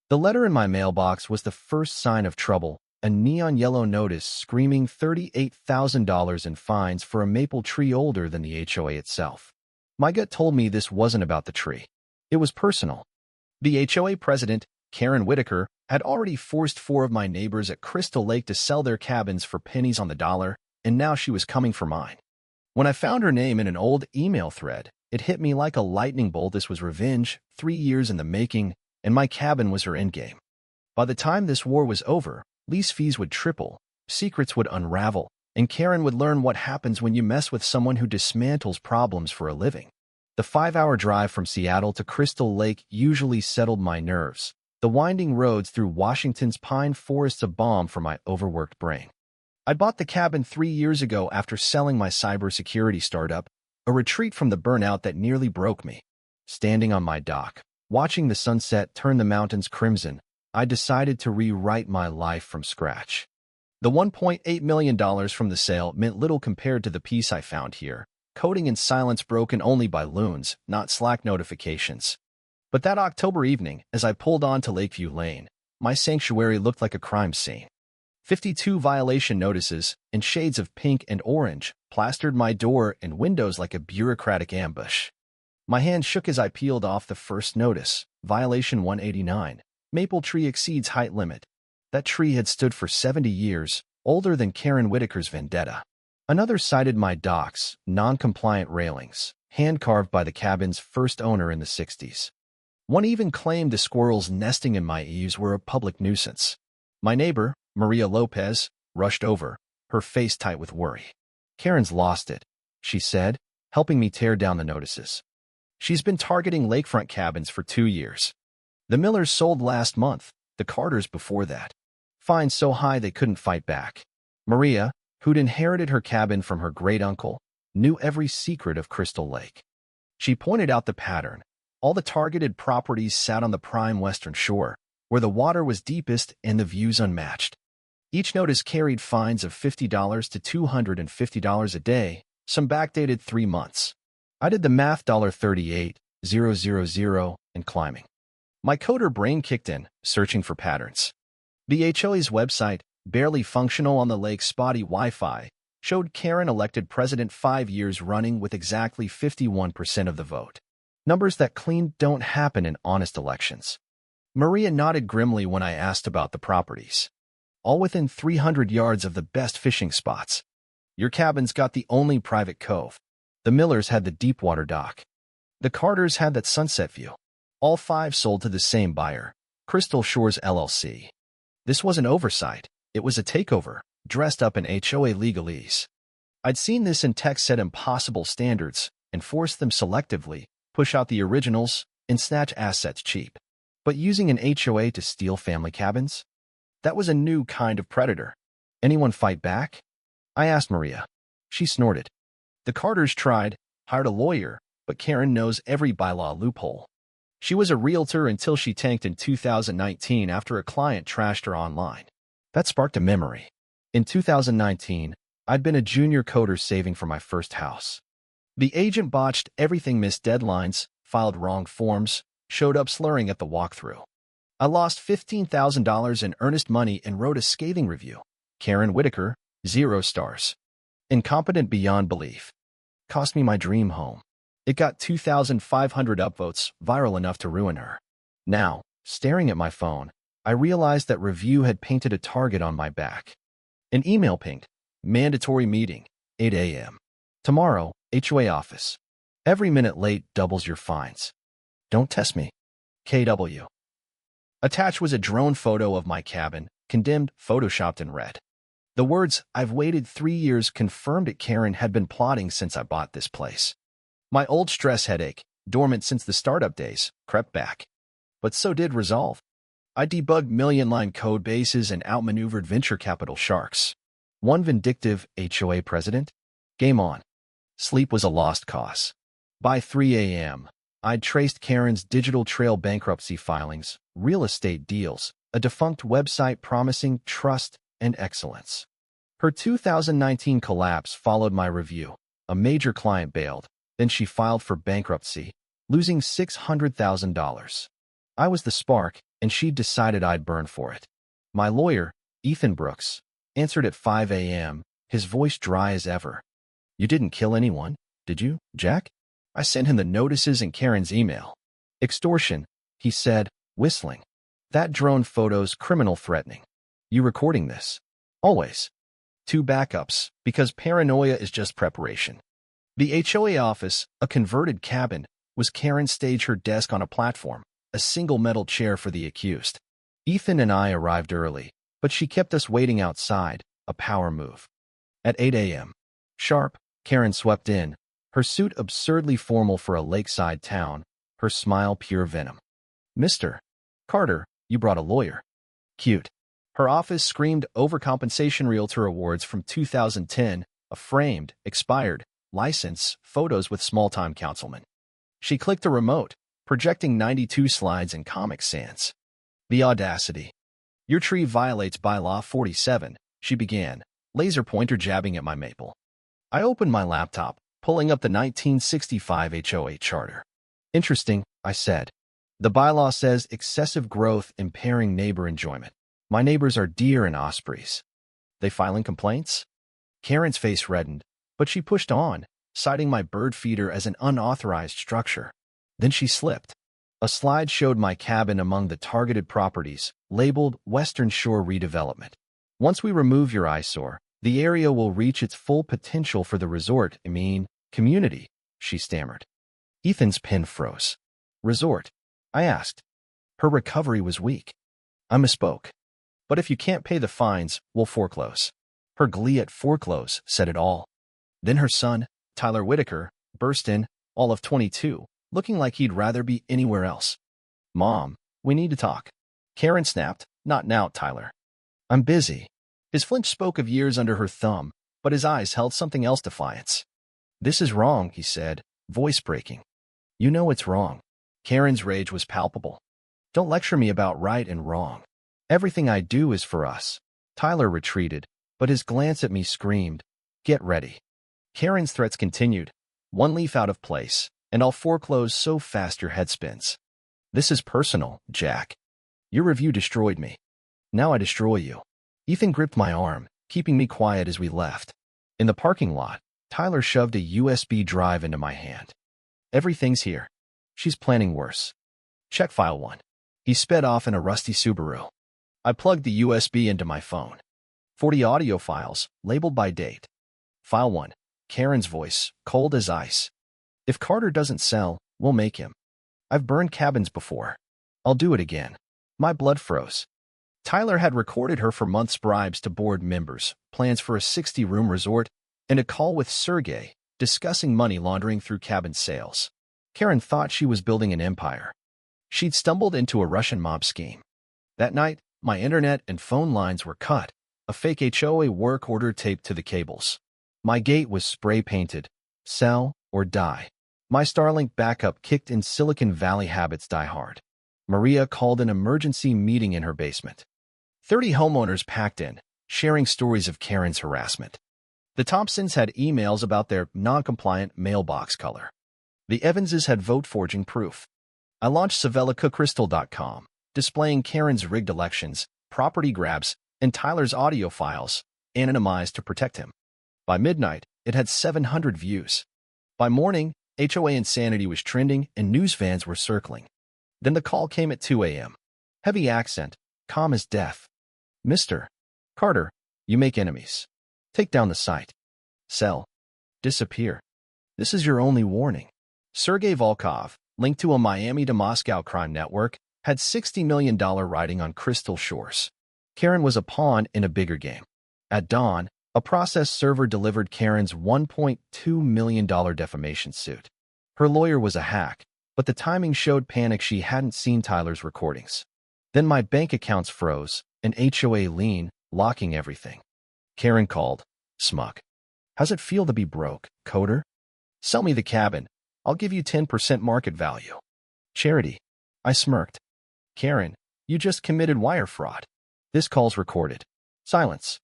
The letter in my mailbox was the first sign of trouble, a neon yellow notice screaming $38,000 in fines for a maple tree older than the HOA itself. My gut told me this wasn't about the tree. It was personal. The HOA president, Karen Whitaker, had already forced 4 of my neighbors at Crystal Lake to sell their cabins for pennies on the dollar, and now she was coming for mine. When I found her name in an old email thread, it hit me like a lightning bolt. This was revenge, 3 years in the making, and my cabin was her endgame. By the time this war was over, lease fees would triple, secrets would unravel, and Karen would learn what happens when you mess with someone who dismantles problems for a living. The 5-hour drive from Seattle to Crystal Lake usually settled my nerves. The winding roads through Washington's pine forests a balm for my overworked brain. I bought the cabin 3 years ago after selling my cybersecurity startup, a retreat from the burnout that nearly broke me. Standing on my dock, watching the sunset turn the mountains crimson, I decided to rewrite my life from scratch. The $1.8 million from the sale meant little compared to the peace I found here, coding in silence broken only by loons, not Slack notifications. But that October evening, as I pulled onto Lakeview Lane, my sanctuary looked like a crime scene. 52 violation notices, in shades of pink and orange, plastered my door and windows like a bureaucratic ambush. My hand shook as I peeled off the first notice, Violation 189. Maple tree exceeds height limit. That tree had stood for 70 years, older than Karen Whitaker's vendetta. Another cited my docks, non-compliant railings, hand-carved by the cabin's first owner in the 60s. One even claimed the squirrels nesting in my eaves were a public nuisance. My neighbor, Maria Lopez, rushed over, her face tight with worry. "Karen's lost it," she said, helping me tear down the notices. "She's been targeting lakefront cabins for 2 years. The Millers sold last month, the Carters before that. Fines so high they couldn't fight back. Maria, who'd inherited her cabin from her great-uncle, knew every secret of Crystal Lake. She pointed out the pattern. All the targeted properties sat on the prime western shore, where the water was deepest and the views unmatched. Each notice carried fines of $50 to $250 a day, some backdated 3 months. I did the math, $38,000 and climbing. My coder brain kicked in, searching for patterns. The HOA's website, barely functional on the lake's spotty Wi-Fi, showed Karen elected president 5 years running with exactly 51% of the vote. Numbers that clean don't happen in honest elections. Maria nodded grimly when I asked about the properties. All within 300 yards of the best fishing spots. Your cabin's got the only private cove. The Millers had the deepwater dock. The Carters had that sunset view. All 5 sold to the same buyer, Crystal Shores LLC. This was an oversight. It was a takeover, dressed up in HOA legalese. I'd seen this in tech set impossible standards, enforce them selectively, push out the originals, and snatch assets cheap. But using an HOA to steal family cabins? That was a new kind of predator. Anyone fight back? I asked Maria. She snorted. The Carters tried, hired a lawyer, but Karen knows every bylaw loophole. She was a realtor until she tanked in 2019 after a client trashed her online. That sparked a memory. In 2019, I'd been a junior coder saving for my first house. The agent botched everything, missed deadlines, filed wrong forms, showed up slurring at the walkthrough. I lost $15,000 in earnest money and wrote a scathing review. Karen Whitaker, 0 stars. Incompetent beyond belief. Cost me my dream home. It got 2,500 upvotes, viral enough to ruin her. Now, staring at my phone, I realized that review had painted a target on my back. An email pinged. Mandatory meeting, 8 a.m. Tomorrow, HOA office. Every minute late doubles your fines. Don't test me. KW. Attached was a drone photo of my cabin, condemned, photoshopped in red. The words, "I've waited 3 years," confirmed it. Karen had been plotting since I bought this place. My old stress headache, dormant since the startup days, crept back. But so did resolve. I debugged million-line code bases and outmaneuvered venture capital sharks. One vindictive HOA president? Game on. Sleep was a lost cause. By 3 a.m., I'd traced Karen's digital trail bankruptcy filings, real estate deals, a defunct website promising trust and excellence. Her 2019 collapse followed my review. A major client bailed. Then she filed for bankruptcy, losing $600,000. I was the spark, and she'd decided I'd burn for it. My lawyer, Ethan Brooks, answered at 5 a.m., his voice dry as ever. You didn't kill anyone, did you, Jack? I sent him the notices and Karen's email. Extortion, he said, whistling. That drone photo's criminal threatening. You recording this? Always. 2 backups, because paranoia is just preparation. The HOA office, a converted cabin, was Karen staged her desk on a platform, a single metal chair for the accused. Ethan and I arrived early, but she kept us waiting outside, a power move. At 8 a.m. sharp, Karen swept in, her suit absurdly formal for a lakeside town, her smile pure venom. Mr. Carter, you brought a lawyer. Cute. Her office screamed overcompensation realtor awards from 2010, a framed, expired, license, photos with small-time councilmen. She clicked a remote, projecting 92 slides and Comic Sans. The audacity. Your tree violates bylaw 47, she began, laser pointer jabbing at my maple. I opened my laptop, pulling up the 1965 HOA charter. Interesting, I said. The bylaw says excessive growth impairing neighbor enjoyment. My neighbors are deer and ospreys. They filing complaints? Karen's face reddened, but she pushed on, citing my bird feeder as an unauthorized structure. Then she slipped. A slide showed my cabin among the targeted properties, labeled Western Shore Redevelopment. Once we remove your eyesore, the area will reach its full potential for the resort, community, she stammered. Ethan's pen froze. Resort? I asked. Her recovery was weak. I misspoke. But if you can't pay the fines, we'll foreclose. Her glee at foreclose said it all. Then her son, Tyler Whitaker, burst in, all of 22, looking like he'd rather be anywhere else. Mom, we need to talk. Karen snapped, not now, Tyler. I'm busy. His flinch spoke of years under her thumb, but his eyes held something else defiance. This is wrong, he said, voice breaking. You know it's wrong. Karen's rage was palpable. Don't lecture me about right and wrong. Everything I do is for us. Tyler retreated, but his glance at me screamed, get ready. Karen's threats continued, one leaf out of place, and I'll foreclose so fast your head spins. This is personal, Jack. Your review destroyed me. Now I destroy you. Ethan gripped my arm, keeping me quiet as we left. In the parking lot, Tyler shoved a USB drive into my hand. Everything's here. She's planning worse. Check file 1. He sped off in a rusty Subaru. I plugged the USB into my phone. 40 audio files, labeled by date. File 1. Karen's voice, cold as ice. If Carter doesn't sell, we'll make him. I've burned cabins before. I'll do it again. My blood froze. Tyler had recorded her for months' bribes to board members, plans for a 60-room resort, and a call with Sergey, discussing money laundering through cabin sales. Karen thought she was building an empire. She'd stumbled into a Russian mob scheme. That night, my internet and phone lines were cut, a fake HOA work order taped to the cables. My gate was spray-painted, sell or die. My Starlink backup kicked in Silicon Valley habits die hard. Maria called an emergency meeting in her basement. 30 homeowners packed in, sharing stories of Karen's harassment. The Thompsons had emails about their non-compliant mailbox color. The Evanses had vote-forging proof. I launched SavellaCookCrystal.com, displaying Karen's rigged elections, property grabs, and Tyler's audio files, anonymized to protect him. By midnight, it had 700 views. By morning, HOA insanity was trending and news vans were circling. Then the call came at 2 a.m. Heavy accent, calm as death. Mr. Carter, you make enemies. Take down the site. Sell. Disappear. This is your only warning. Sergei Volkov, linked to a Miami to Moscow crime network, had $60 million riding on Crystal Shores. Karen was a pawn in a bigger game. At dawn, a process server delivered Karen's $1.2 million defamation suit. Her lawyer was a hack, but the timing showed panic she hadn't seen Tyler's recordings. Then my bank accounts froze, an HOA lien, locking everything. Karen called, smug. How's it feel to be broke, coder? Sell me the cabin. I'll give you 10% market value. Charity. I smirked. Karen, you just committed wire fraud. This call's recorded. Silence.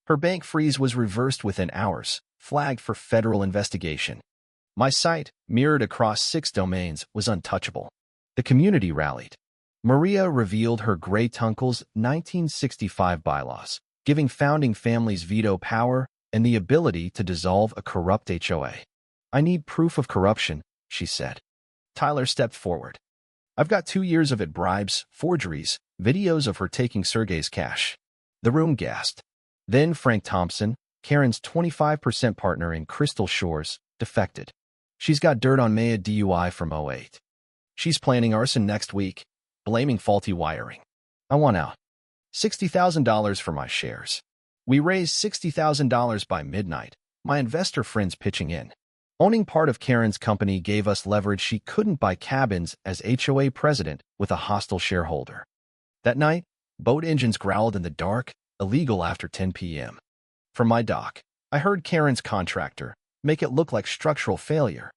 Her bank freeze was reversed within hours, flagged for federal investigation. My site, mirrored across 6 domains, was untouchable. The community rallied. Maria revealed her great-uncle's 1965 bylaws, giving founding families veto power and the ability to dissolve a corrupt HOA. "I need proof of corruption," she said. Tyler stepped forward. "I've got 2 years of it, bribes, forgeries, videos of her taking Sergey's cash." The room gasped. Then Frank Thompson, Karen's 25% partner in Crystal Shores, defected. "She's got dirt on Maya DUI from '08. She's planning arson next week, blaming faulty wiring. I want out. $60,000 for my shares." We raised $60,000 by midnight, my investor friends pitching in. Owning part of Karen's company gave us leverage she couldn't buy cabins as HOA president with a hostile shareholder. That night, boat engines growled in the dark, illegal after 10 p.m. From my dock, I heard Karen's contractor make it look like structural failure.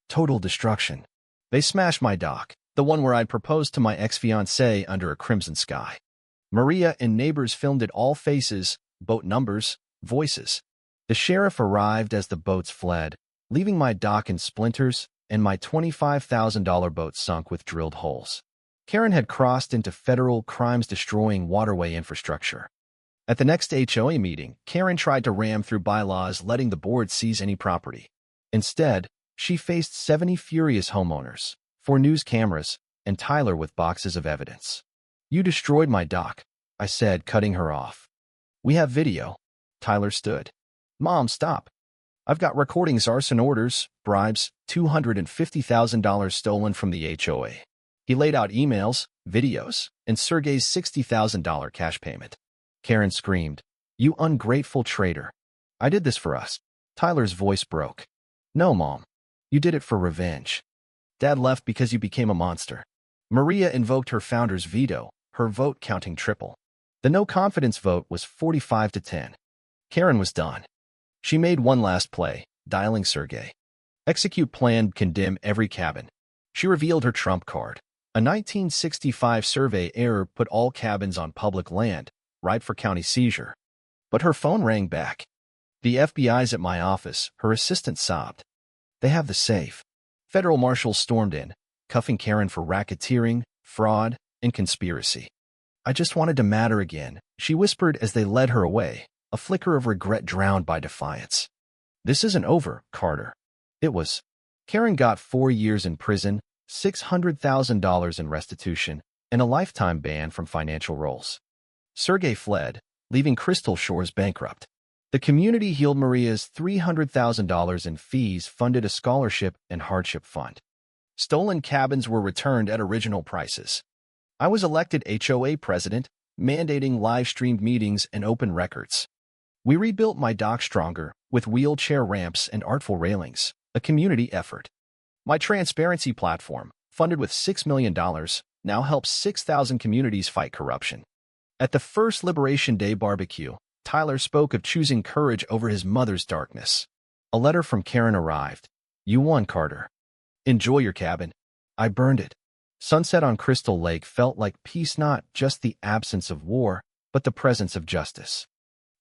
Total destruction. They smashed my dock, the one where I'd proposed to my ex-fiancée under a crimson sky. Maria and neighbors filmed it all: faces, boat numbers, voices. The sheriff arrived as the boats fled, leaving my dock in splinters and my $25,000 boat sunk with drilled holes. Karen had crossed into federal crimes-destroying waterway infrastructure. At the next HOA meeting, Karen tried to ram through bylaws letting the board seize any property. Instead, she faced 70 furious homeowners, 4 news cameras, and Tyler with boxes of evidence. "You destroyed my dock," I said, cutting her off. "We have video." Tyler stood. "Mom, stop. I've got recordings, arson orders, bribes, $250,000 stolen from the HOA. He laid out emails, videos, and Sergey's $60,000 cash payment." Karen screamed, "You ungrateful traitor. I did this for us." Tyler's voice broke. "No, Mom. You did it for revenge. Dad left because you became a monster." Maria invoked her founder's veto, her vote counting triple. The no-confidence vote was 45-10. Karen was done. She made one last play, dialing Sergey. "Execute plan, condemn every cabin." She revealed her trump card. A 1965 survey error put all cabins on public land, ripe for county seizure. But her phone rang back. "The FBI's at my office," her assistant sobbed. "They have the safe." Federal marshals stormed in, cuffing Karen for racketeering, fraud, and conspiracy. "I just wanted to matter again," she whispered as they led her away, a flicker of regret drowned by defiance. "This isn't over, Carter." It was. Karen got 4 years in prison, $600,000 in restitution, and a lifetime ban from financial roles. Sergey fled, leaving Crystal Shores bankrupt. The community healed Maria's $300,000 in fees, funded a scholarship and hardship fund. Stolen cabins were returned at original prices. I was elected HOA president, mandating live-streamed meetings and open records. We rebuilt my dock stronger, with wheelchair ramps and artful railings, a community effort. My transparency platform, funded with $6 million, now helps 6,000 communities fight corruption. At the first Liberation Day barbecue, Tyler spoke of choosing courage over his mother's darkness. A letter from Karen arrived. "You won, Carter. Enjoy your cabin." I burned it. Sunset on Crystal Lake felt like peace, not just the absence of war, but the presence of justice.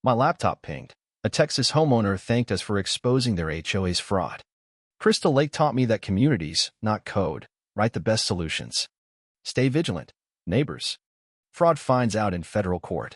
My laptop pinged. A Texas homeowner thanked us for exposing their HOA's fraud. Crystal Lake taught me that communities, not code, write the best solutions. Stay vigilant, neighbors. Fraud finds out in federal court.